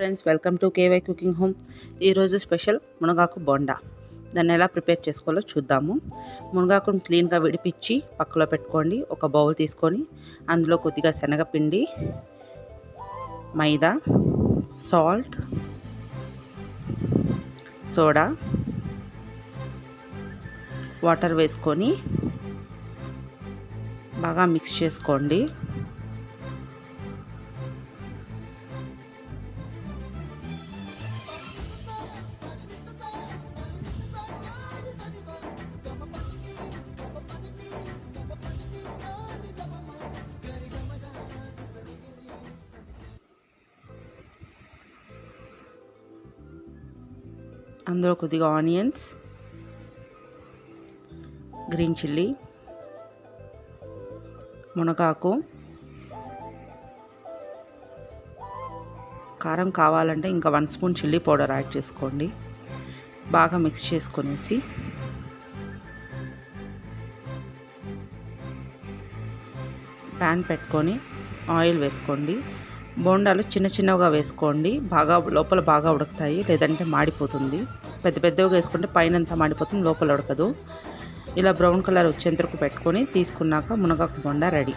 Friends, welcome to KY cooking home. ఈరోజు special మునగాకు బోండా. దాన్ని ఎలా ప్రిపేర్ చేసుకోవాలో చూద్దాము. మునగాకును క్లీన్గా విడిపించి పక్కలో పెట్టుకోండి. ఒక బౌల్ తీసుకొని అందులో కొద్దిగా శనగపిండి, మైదా, సాల్ట్, సోడా, వాటర్ వేసుకొని బాగా మిక్స్ చేసుకోండి. అందులో కొద్దిగా ఆనియన్స్, గ్రీన్ చిల్లీ, మునగాకు, కారం కావాలంటే ఇంకా 1 స్పూన్ చిల్లీ పౌడర్ యాడ్ చేసుకోండి. బాగా మిక్స్ చేసుకొనేసి ప్యాన్ పెట్టుకొని ఆయిల్ వేసుకోండి. బోండాలు చిన్న చిన్నగా వేసుకోండి, బాగా లోపల బాగా ఉడుకుతాయి, లేదంటే మాడిపోతుంది. పెద్ద పెద్దగా వేసుకుంటే పైనంతా మాడిపోతుంది, లోపల ఉడకదు. ఇలా బ్రౌన్ కలర్ వచ్చేంతవరకు పెట్టుకొని తీసుకున్నాక మునగాకు బోండా రెడీ.